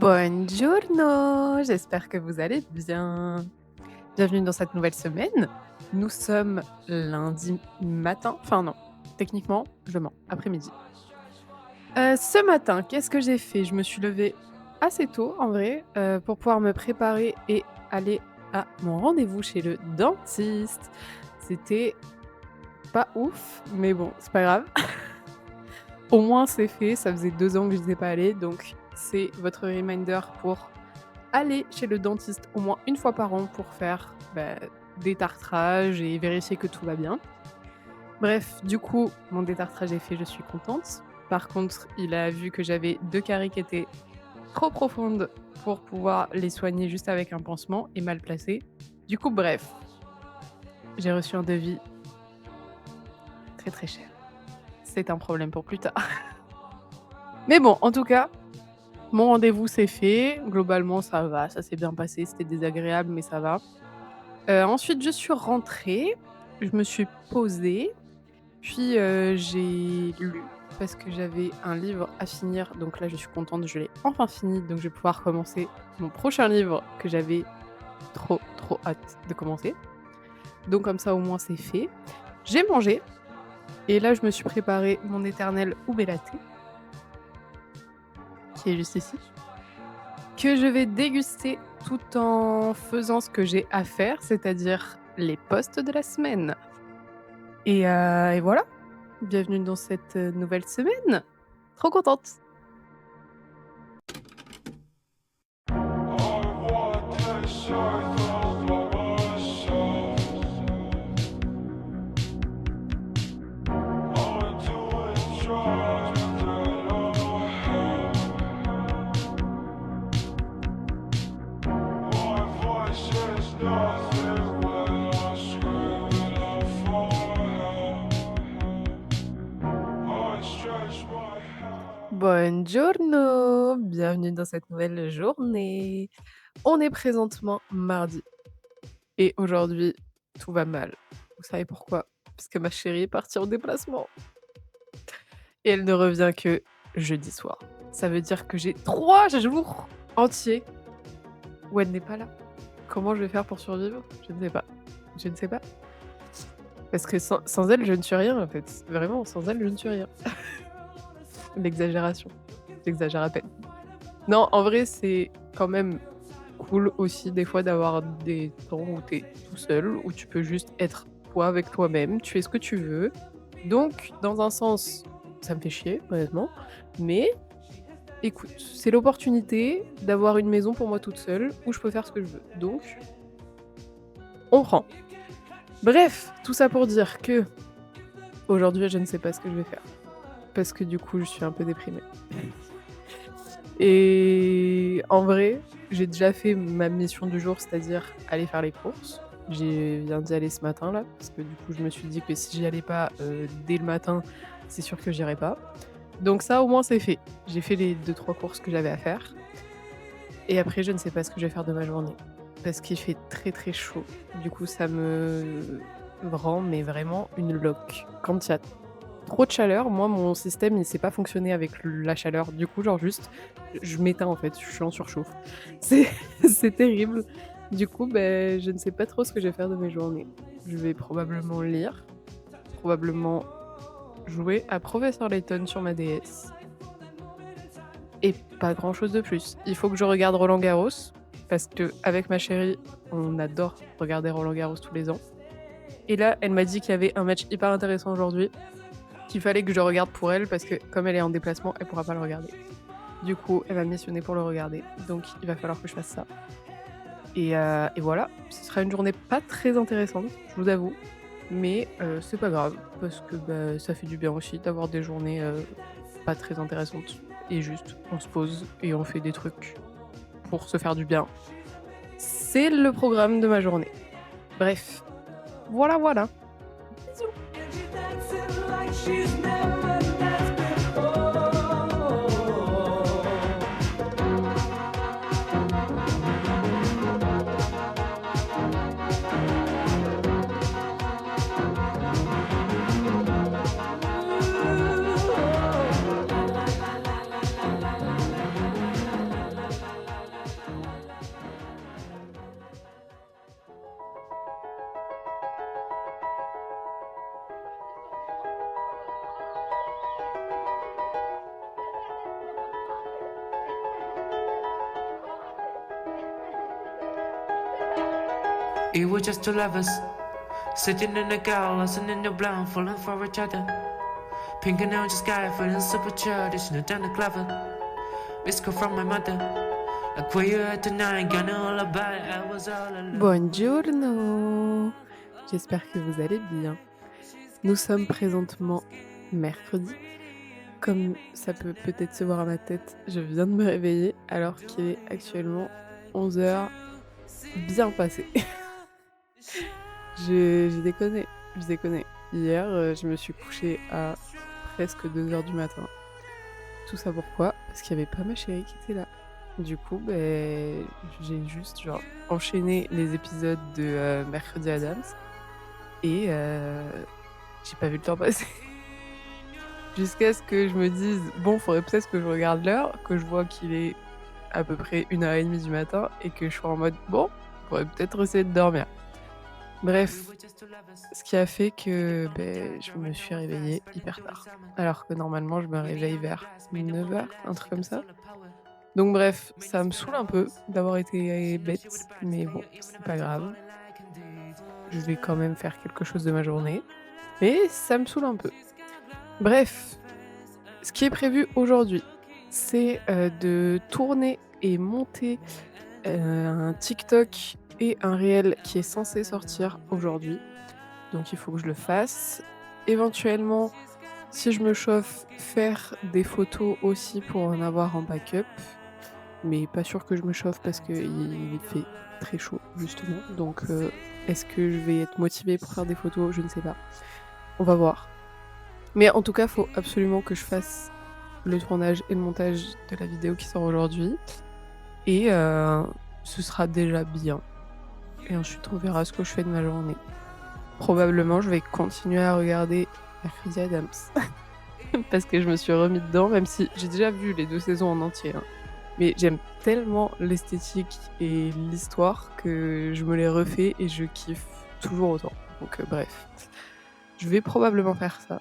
Buongiorno, j'espère que vous allez bien. Bienvenue dans cette nouvelle semaine. Nous sommes lundi matin, enfin non, techniquement, je mens, après-midi. Ce matin, qu'est-ce que j'ai fait? Je me suis levée assez tôt en vrai, pour pouvoir me préparer et aller à mon rendez-vous chez le dentiste. C'était pas ouf, mais bon, c'est pas grave. Au moins c'est fait, ça faisait 2 ans que je n'y étais pas allée, donc c'est votre reminder pour aller chez le dentiste au moins une fois par an pour faire, détartrage et vérifier que tout va bien. Bref, du coup, mon détartrage est fait, je suis contente. Par contre, il a vu que j'avais 2 caries qui étaient trop profondes pour pouvoir les soigner juste avec un pansement et mal placées. Du coup, bref, j'ai reçu un devis très, très cher. C'est un problème pour plus tard. Mais bon, en tout cas, mon rendez-vous s'est fait. Globalement, ça va, ça s'est bien passé. C'était désagréable, mais ça va. Ensuite, je suis rentrée, je me suis posée, puis, j'ai lu parce que j'avais un livre à finir, donc là, je suis contente, je l'ai enfin fini, donc je vais pouvoir commencer mon prochain livre que j'avais trop, trop hâte de commencer. Donc comme ça, au moins, c'est fait. J'ai mangé et là, je me suis préparé mon éternel ube latte qui est juste ici, que je vais déguster tout en faisant ce que j'ai à faire, c'est-à-dire les posts de la semaine. Et voilà, bienvenue dans cette, nouvelle semaine. Trop contente. Buongiorno, bienvenue dans cette nouvelle journée. On est présentement mardi et aujourd'hui, tout va mal. Vous savez pourquoi? Parce que ma chérie est partie en déplacement et elle ne revient que jeudi soir. Ça veut dire que j'ai 3 jours entiers où elle n'est pas là. Comment je vais faire pour survivre? Je ne sais pas. Je ne sais pas. Parce que sans elle, je ne suis rien en fait. Vraiment, sans elle, je ne suis rien. L'exagération. J'exagère à peine. Non, en vrai, c'est quand même cool aussi des fois d'avoir des temps où tu es tout seul, où tu peux juste être toi avec toi-même, tu fais ce que tu veux. Donc, dans un sens, ça me fait chier, honnêtement. Mais écoute, c'est l'opportunité d'avoir une maison pour moi toute seule où je peux faire ce que je veux. Donc, on prend. Bref, tout ça pour dire que aujourd'hui, je ne sais pas ce que je vais faire. Parce que du coup, je suis un peu déprimée. Et en vrai, j'ai déjà fait ma mission du jour, c'est-à-dire aller faire les courses. J'ai viens d'y aller ce matin là, parce que du coup, je me suis dit que si j'y allais pas, dès le matin, c'est sûr que j'irais pas. Donc ça, au moins, c'est fait. J'ai fait les 2-3 courses que j'avais à faire et après, je ne sais pas ce que je vais faire de ma journée parce qu'il fait très, très chaud. Du coup, ça me rend mais vraiment une loque. Quand il y a trop de chaleur, moi, mon système, il sait pas fonctionner avec la chaleur. Du coup, genre juste, je m'éteins en fait, je suis en surchauffe. C'est c'est terrible. Du coup, je ne sais pas trop ce que je vais faire de mes journées. Je vais probablement lire, probablement jouer à Professeur Layton sur ma DS et pas grand-chose de plus. Il faut que je regarde Roland-Garros parce qu'avec ma chérie, on adore regarder Roland-Garros tous les ans et là, elle m'a dit qu'il y avait un match hyper intéressant aujourd'hui qu'il fallait que je regarde pour elle parce que comme elle est en déplacement, elle pourra pas le regarder. Du coup, elle m'a missionné pour le regarder, donc il va falloir que je fasse ça. Et voilà, ce sera une journée pas très intéressante, je vous avoue, mais c'est pas grave parce que ça fait du bien aussi d'avoir des journées pas très intéressantes et juste on se pose et on fait des trucs pour se faire du bien. C'est le programme de ma journée. Bref, voilà, voilà. Bisous. We were just two lovers, sitting in a car, listening to blind, falling for each other. Pink and orange sky, feeling super childish, no down the clever. Missed call from my mother, like where you at tonight, got know all about it, I was all alone. Buongiorno! J'espère que vous allez bien. Nous sommes présentement mercredi. Comme ça peut peut-être se voir à ma tête, je viens de me réveiller alors qu'il est actuellement 11 h bien passé. J'ai déconné, je déconne. Hier, je me suis couchée à presque 2 h du matin. Tout ça pourquoi? Parce qu'il y avait pas ma chérie qui était là. Du coup, j'ai juste genre enchaîné les épisodes de Mercredi Adams et j'ai pas vu le temps passer. Jusqu'à ce que je me dise: «Bon, faudrait peut-être que je regarde l'heure», que je vois qu'il est à peu près 1 h 30 du matin et que je sois en mode: «Bon, faudrait peut-être essayer de dormir». Bref, ce qui a fait que, je me suis réveillée hyper tard. Alors que normalement, je me réveille vers 9 h, un truc comme ça. Donc bref, ça me saoule un peu d'avoir été bête, mais bon, c'est pas grave. Je vais quand même faire quelque chose de ma journée, mais ça me saoule un peu. Bref, ce qui est prévu aujourd'hui, c'est, de tourner et monter, un TikTok et un réel qui est censé sortir aujourd'hui. Donc il faut que je le fasse. Éventuellement, si je me chauffe, faire des photos aussi pour en avoir en backup. Mais pas sûr que je me chauffe parce qu'il fait très chaud justement. Donc est-ce que je vais être motivée pour faire des photos? Je ne sais pas. On va voir. Mais en tout cas, faut absolument que je fasse le tournage et le montage de la vidéo qui sort aujourd'hui. Et ce sera déjà bien. Et ensuite, on verra ce que je fais de ma journée. Probablement, je vais continuer à regarder Mercredi Adams. Parce que je me suis remis dedans, même si j'ai déjà vu les 2 saisons en entier, hein. Mais j'aime tellement l'esthétique et l'histoire que je me les refais et je kiffe toujours autant. Donc bref, je vais probablement faire ça.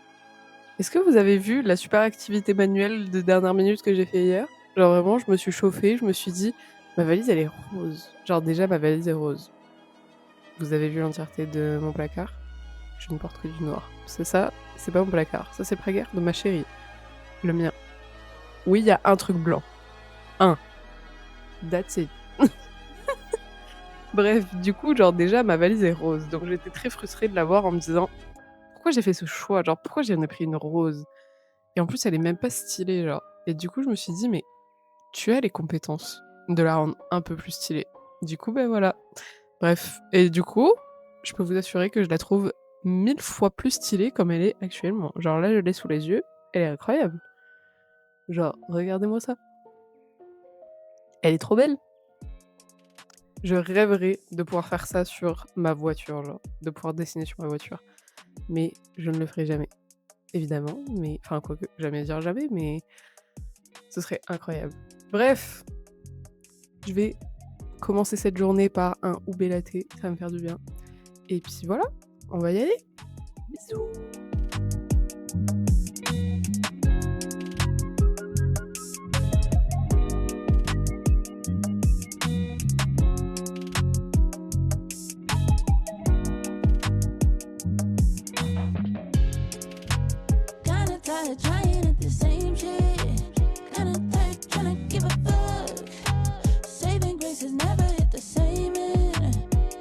Est-ce que vous avez vu la super activité manuelle de dernière minute que j'ai fait hier? Genre vraiment, je me suis chauffée, je me suis dit: «Ma valise, elle est rose». Genre déjà, ma valise est rose. Vous avez vu l'entièreté de mon placard? Je ne porte que du noir. C'est ça, c'est pas mon placard. Ça, c'est le placard de ma chérie. Le mien. Oui, il y a un truc blanc. Un. That's it. Bref, du coup, genre déjà, ma valise est rose. Donc j'étais très frustrée de l'avoir en me disant: «Pourquoi j'ai fait ce choix? Genre pourquoi j'en ai pris une rose?» Et en plus, elle est même pas stylée, genre. Et du coup, je me suis dit: «Mais tu as les compétences de la rendre un peu plus stylée». Du coup, voilà. Bref, et du coup, je peux vous assurer que je la trouve 1000 fois plus stylée comme elle est actuellement. Genre là, je l'ai sous les yeux, elle est incroyable. Genre, regardez-moi ça. Elle est trop belle. Je rêverais de pouvoir faire ça sur ma voiture, genre, de pouvoir dessiner sur ma voiture. Mais je ne le ferai jamais, évidemment, mais enfin quoique, jamais dire jamais, mais ce serait incroyable. Bref, je vais commencer cette journée par un ube latte, ça va me faire du bien. Et puis voilà, on va y aller. Bisous. Kinda tired trying at the same shit. Kinda tired trying to give a fuck. Saving grace has never hit the same end.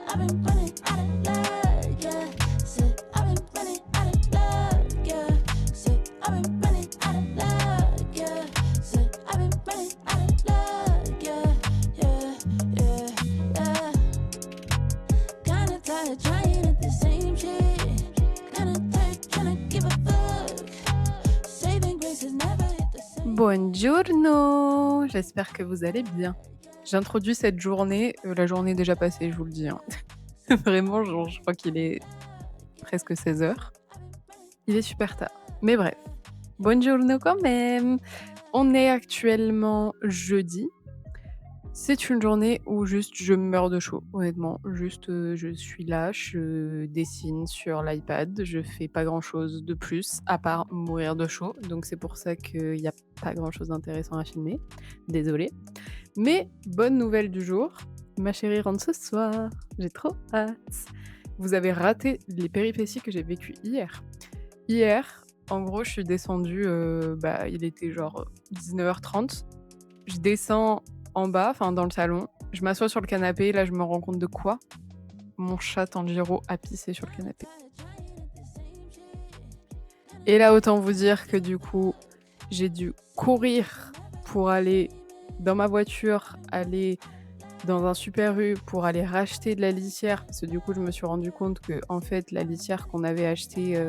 I've been running out of luck, yeah. Said I've been running out of luck, yeah. Said I've been running out of luck, yeah. Said I've been running out of luck, yeah, yeah, yeah, yeah. Kinda tired trying at the same shit. Kinda tired trying to give a fuck. Saving grace has never hit the same. Buongiorno, j'espère que vous allez bien. J'introduis cette journée, la journée est déjà passée, je vous le dis, hein. Vraiment, genre, je crois qu'il est presque 16 h. Il est super tard. Mais bref, buongiorno quand même. On est actuellement jeudi. C'est une journée où juste je meurs de chaud, honnêtement. Juste, je suis là, je dessine sur l'iPad, je fais pas grand-chose de plus à part mourir de chaud. Donc c'est pour ça qu'il y a pas grand-chose d'intéressant à filmer. Désolée. Mais bonne nouvelle du jour, ma chérie rentre ce soir. J'ai trop hâte. Vous avez raté les péripéties que j'ai vécues hier. Hier, en gros, je suis descendue, il était genre 19h30. Je descends en bas, enfin dans le salon. Je m'assois sur le canapé. Là, je me rends compte de quoi? Mon chat Tanjiro a pissé sur le canapé. Et là, autant vous dire que du coup, j'ai dû courir pour aller dans ma voiture, aller dans un Super U pour aller racheter de la litière. Parce que du coup, je me suis rendu compte que en fait, la litière qu'on avait achetée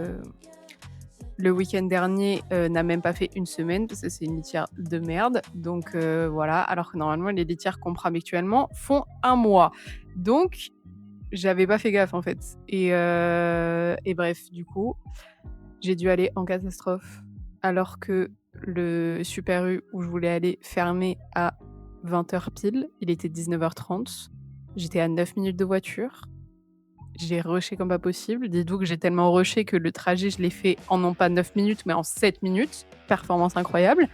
le week-end dernier n'a même pas fait une semaine parce que c'est une litière de merde. Donc voilà, alors que normalement, les litières qu'on prend habituellement font 1 mois. Donc, j'avais pas fait gaffe en fait. Et bref, du coup, j'ai dû aller en catastrophe alors que le Super U où je voulais aller fermait à 20h pile. Il était 19h30. J'étais à 9 minutes de voiture. J'ai rushé comme pas possible. Dites-vous que j'ai tellement rushé que le trajet, je l'ai fait en non pas 9 minutes, mais en 7 minutes. Performance incroyable.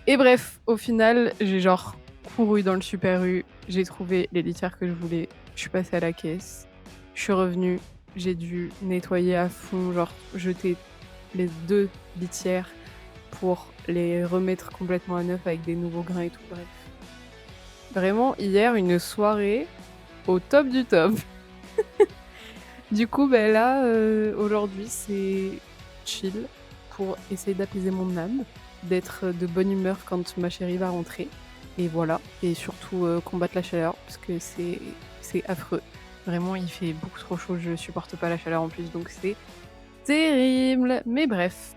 Et bref, au final, j'ai genre couru dans le Super U. J'ai trouvé les litières que je voulais. Je suis passée à la caisse. Je suis revenue. J'ai dû nettoyer à fond, genre jeter les 2 litières pour les remettre complètement à neuf avec des nouveaux grains et tout. Bref. Vraiment, hier, une soirée au top du top. Du coup, là, aujourd'hui, c'est chill pour essayer d'apaiser mon âme, d'être de bonne humeur quand ma chérie va rentrer. Et voilà. Et surtout, combattre la chaleur, parce que c'est affreux. Vraiment, il fait beaucoup trop chaud, je supporte pas la chaleur en plus, donc c'est terrible. Mais bref.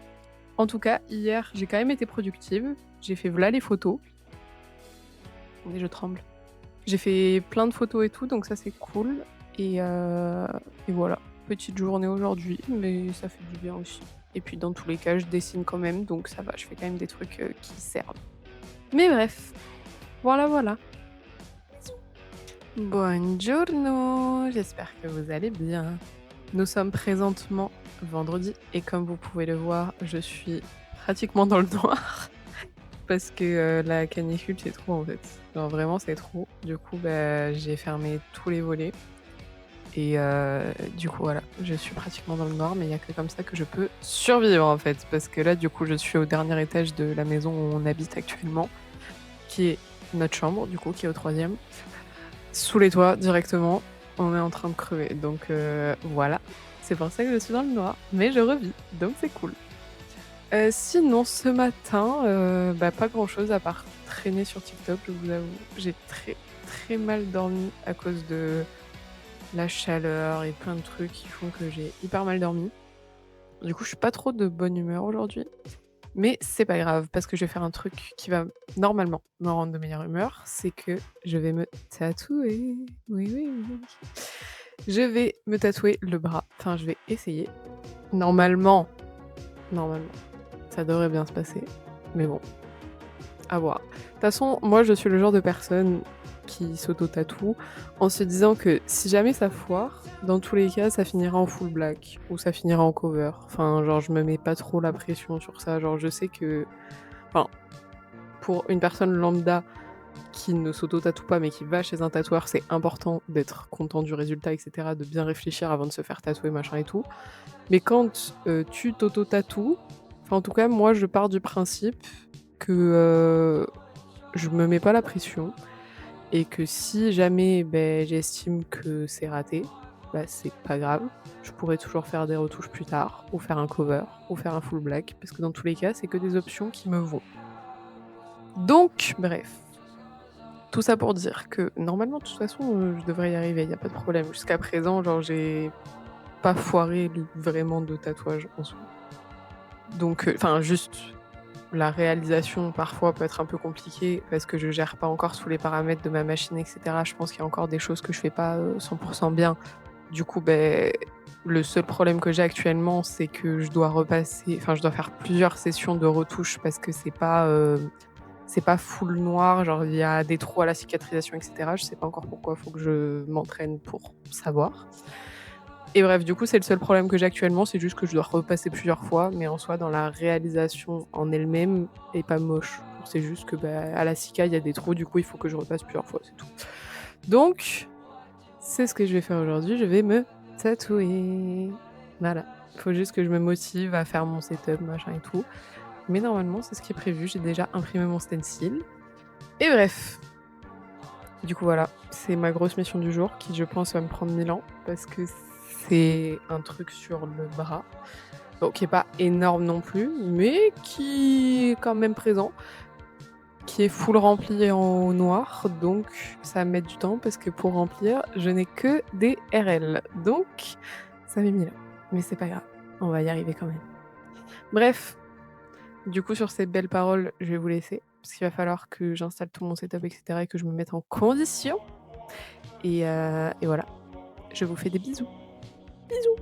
En tout cas, hier, j'ai quand même été productive. J'ai fait voilà les photos. Attendez, je tremble. J'ai fait plein de photos et tout, donc ça, c'est cool. Et voilà, petite journée aujourd'hui, mais ça fait du bien aussi. Et puis dans tous les cas, je dessine quand même, donc ça va, je fais quand même des trucs qui servent. Mais bref, voilà. Buongiorno, j'espère que vous allez bien. Nous sommes présentement vendredi, et comme vous pouvez le voir, je suis pratiquement dans le noir. Parce que la canicule, c'est trop en fait. Genre vraiment, c'est trop. Du coup, j'ai fermé tous les volets. Et du coup, voilà, je suis pratiquement dans le noir, mais il n'y a que comme ça que je peux survivre en fait. Parce que là, du coup, je suis au dernier étage de la maison où on habite actuellement, qui est notre chambre, du coup, qui est au 3e. Sous les toits, directement, on est en train de crever. Donc voilà, c'est pour ça que je suis dans le noir, mais je revis, donc c'est cool. Sinon, ce matin, pas grand-chose à part traîner sur TikTok, je vous avoue. J'ai très, très mal dormi à cause de la chaleur et plein de trucs qui font que j'ai hyper mal dormi. Du coup, je suis pas trop de bonne humeur aujourd'hui. Mais c'est pas grave, parce que je vais faire un truc qui va normalement me rendre de meilleure humeur, c'est que je vais me tatouer. Oui. Je vais me tatouer le bras. Enfin, je vais essayer. Normalement, ça devrait bien se passer. Mais bon, à voir. De toute façon, moi, je suis le genre de personne qui s'auto-tatoue en se disant que si jamais ça foire, dans tous les cas, ça finira en full black ou ça finira en cover. Enfin, genre, je me mets pas trop la pression sur ça. Genre, je sais que... Enfin, pour une personne lambda qui ne s'auto-tatoue pas mais qui va chez un tatoueur, c'est important d'être content du résultat, etc., de bien réfléchir avant de se faire tatouer, machin et tout. Mais quand tu t'auto-tatoues, enfin, en tout cas, moi, je pars du principe que je me mets pas la pression et que si jamais j'estime que c'est raté, c'est pas grave. Je pourrais toujours faire des retouches plus tard, ou faire un cover, ou faire un full black, parce que dans tous les cas, c'est que des options qui me vont. Donc, bref. Tout ça pour dire que normalement, de toute façon, je devrais y arriver, y a pas de problème. Jusqu'à présent, genre, j'ai pas foiré vraiment de tatouage en soi. Donc, juste la réalisation parfois peut être un peu compliquée parce que je gère pas encore tous les paramètres de ma machine, etc. Je pense qu'il y a encore des choses que je fais pas 100% bien. Du coup, le seul problème que j'ai actuellement, c'est que je dois faire plusieurs sessions de retouches parce que c'est pas c'est pas full noir, genre il y a des trous à la cicatrisation, etc. Je sais pas encore pourquoi, faut que je m'entraîne pour savoir. Et bref, du coup, c'est le seul problème que j'ai actuellement, c'est juste que je dois repasser plusieurs fois, mais en soi, dans la réalisation en elle-même, elle est pas moche. C'est juste que à la cica, il y a des trous, du coup, il faut que je repasse plusieurs fois, c'est tout. Donc, c'est ce que je vais faire aujourd'hui, je vais me tatouer. Voilà, il faut juste que je me motive à faire mon setup, machin et tout. Mais normalement, c'est ce qui est prévu, j'ai déjà imprimé mon stencil. Et bref, du coup, voilà, c'est ma grosse mission du jour qui, je pense, va me prendre 1000 ans parce que c'est un truc sur le bras. Bon, qui est pas énorme non plus, mais qui est quand même présent, qui est full rempli en noir, donc ça va me mettre du temps parce que pour remplir, je n'ai que des RL. Donc, ça m'est mis là. Mais c'est pas grave, on va y arriver quand même. Bref, du coup, sur ces belles paroles, je vais vous laisser parce qu'il va falloir que j'installe tout mon setup, etc. et que je me mette en condition. Et voilà, je vous fais des bisous. Bisous.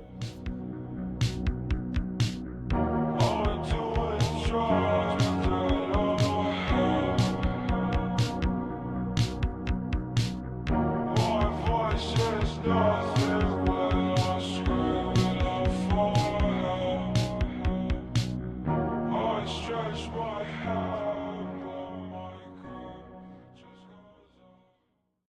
Stars.